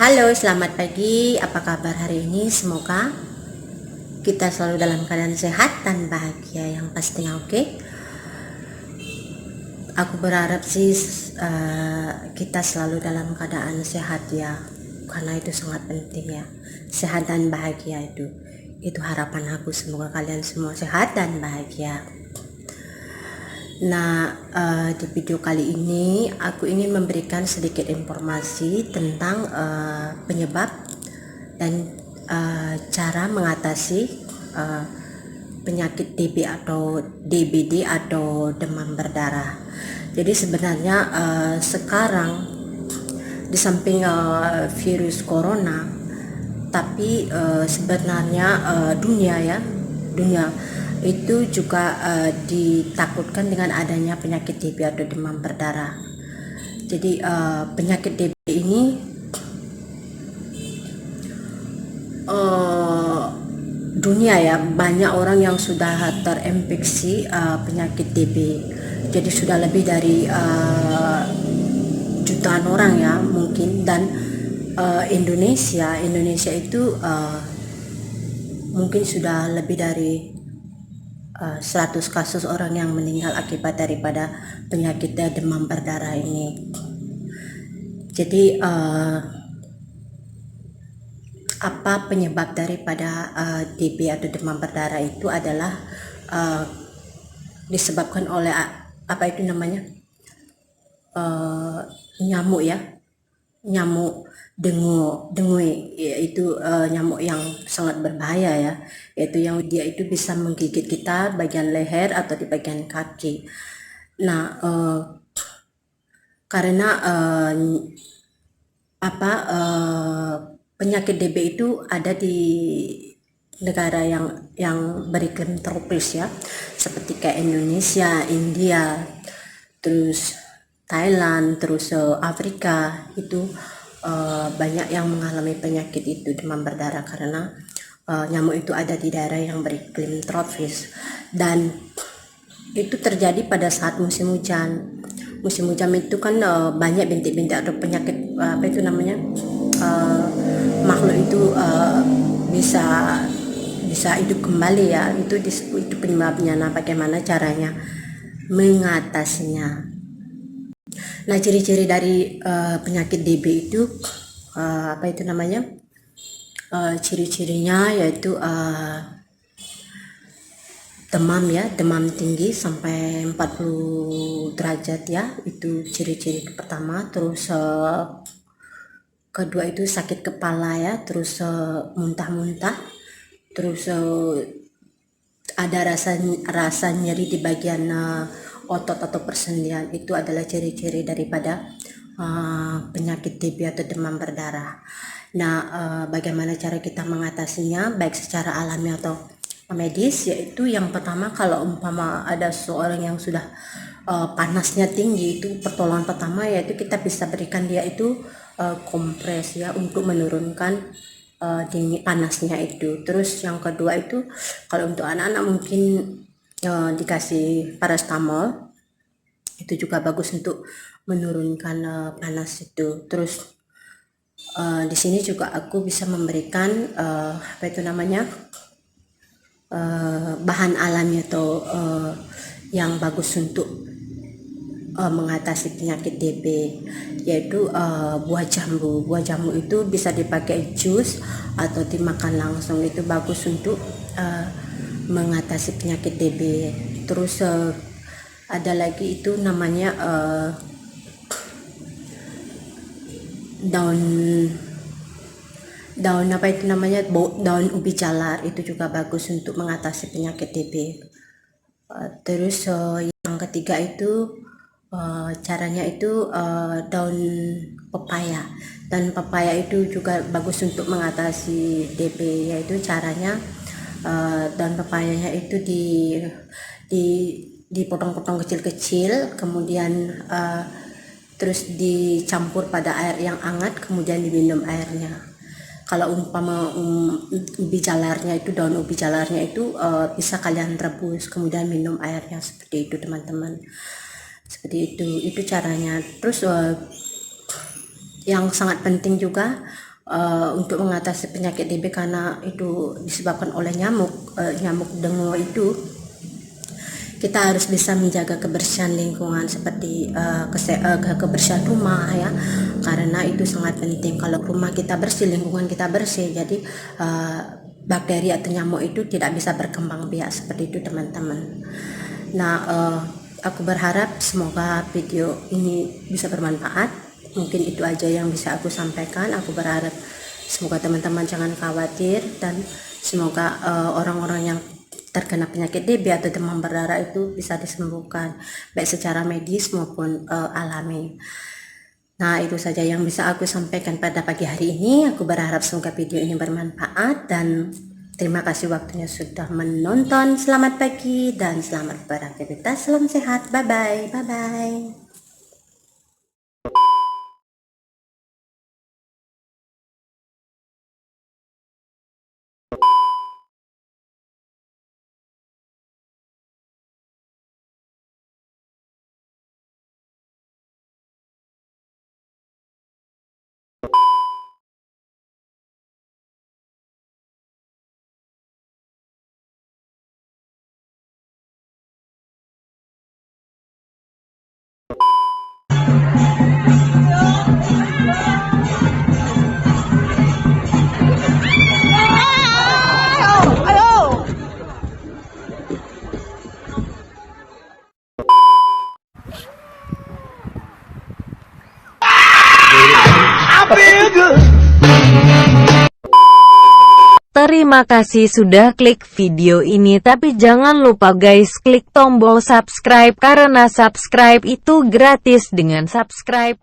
Halo, selamat pagi. Apa kabar hari ini? Semoga kita selalu dalam keadaan sehat dan bahagia yang pastinya oke. Aku berharap sih kita selalu dalam keadaan sehat ya, karena itu sangat penting ya. Sehat dan bahagia itu harapan aku. Semoga kalian semua sehat dan bahagia. Nah, di video kali ini aku ingin memberikan sedikit informasi tentang penyebab dan cara mengatasi penyakit TB atau DBD atau demam berdarah. Jadi sebenarnya sekarang di samping virus corona, tapi sebenarnya dunia itu juga ditakutkan dengan adanya penyakit TB atau demam berdarah. Jadi penyakit TB ini dunia ya, banyak orang yang sudah terinfeksi penyakit TB. Jadi sudah lebih dari jutaan orang ya mungkin, dan Indonesia itu mungkin sudah lebih dari 100 kasus orang yang meninggal akibat daripada penyakit demam berdarah ini. Jadi apa penyebab daripada TB atau demam berdarah itu adalah disebabkan oleh apa itu namanya nyamuk ya, nyamuk dengue yaitu nyamuk yang sangat berbahaya ya, yaitu yang dia itu bisa menggigit kita bagian leher atau di bagian kaki. Nah, karena penyakit DB itu ada di negara yang beriklim tropis ya, seperti kayak Indonesia, India, terus Thailand, terus Afrika itu banyak yang mengalami penyakit itu demam berdarah karena nyamuk itu ada di daerah yang beriklim tropis, dan itu terjadi pada saat musim hujan. Musim hujan itu kan banyak bintik-bintik atau penyakit apa itu namanya makhluk itu bisa hidup kembali ya, itu penyebabnya. Nah, bagaimana caranya mengatasinya? Nah, ciri-ciri dari penyakit DB itu apa itu namanya? Ciri-cirinya yaitu demam ya, demam tinggi sampai 40 derajat ya, itu ciri-ciri pertama. Terus kedua itu sakit kepala ya, terus muntah-muntah, terus ada rasa nyeri di bagian otot atau persendian. Itu adalah ciri-ciri daripada penyakit TB atau demam berdarah. Nah, bagaimana cara kita mengatasinya baik secara alami atau medis? Yaitu yang pertama, kalau umpama ada seorang yang sudah panasnya tinggi, itu pertolongan pertama yaitu kita bisa berikan dia itu kompres ya, untuk menurunkan dingin panasnya itu. Terus yang kedua itu kalau untuk anak-anak mungkin dikasih paracetamol, itu juga bagus untuk menurunkan panas itu. Terus di sini juga aku bisa memberikan apa itu namanya bahan alami atau yang bagus untuk mengatasi penyakit DB, yaitu buah jambu. Buah jambu itu bisa dipakai jus atau dimakan langsung, itu bagus untuk mengatasi penyakit DB. Terus ada lagi itu namanya daun apa itu namanya, daun ubi jalar, itu juga bagus untuk mengatasi penyakit DB. Terus yang ketiga itu caranya itu daun pepaya. Dan pepaya itu juga bagus untuk mengatasi DB, yaitu caranya daun pepayanya itu dipotong-potong kecil-kecil, kemudian terus dicampur pada air yang hangat, kemudian diminum airnya. Kalau umpama ubi jalarnya itu, daun ubi jalarnya itu bisa kalian rebus kemudian minum airnya, seperti itu teman-teman. Seperti itu caranya. Terus yang sangat penting juga untuk mengatasi penyakit DB karena itu disebabkan oleh nyamuk dengue itu. Kita harus bisa menjaga kebersihan lingkungan seperti kebersihan rumah ya, karena itu sangat penting. Kalau rumah kita bersih, lingkungan kita bersih, jadi bakteri atau nyamuk itu tidak bisa berkembang biak seperti itu teman-teman. Nah, aku berharap semoga video ini bisa bermanfaat. Mungkin itu aja yang bisa aku sampaikan. Aku berharap semoga teman-teman jangan khawatir, dan semoga orang-orang yang terkena penyakit DB atau demam berdarah itu bisa disembuhkan baik secara medis maupun alami. Nah, itu saja yang bisa aku sampaikan pada pagi hari ini. Aku berharap semoga video ini bermanfaat, dan terima kasih waktunya sudah menonton. Selamat pagi dan selamat beraktivitas. Salam sehat. Bye-bye. Bye-bye. Terima kasih sudah klik video ini, tapi jangan lupa guys klik tombol subscribe karena subscribe itu gratis. Dengan subscribe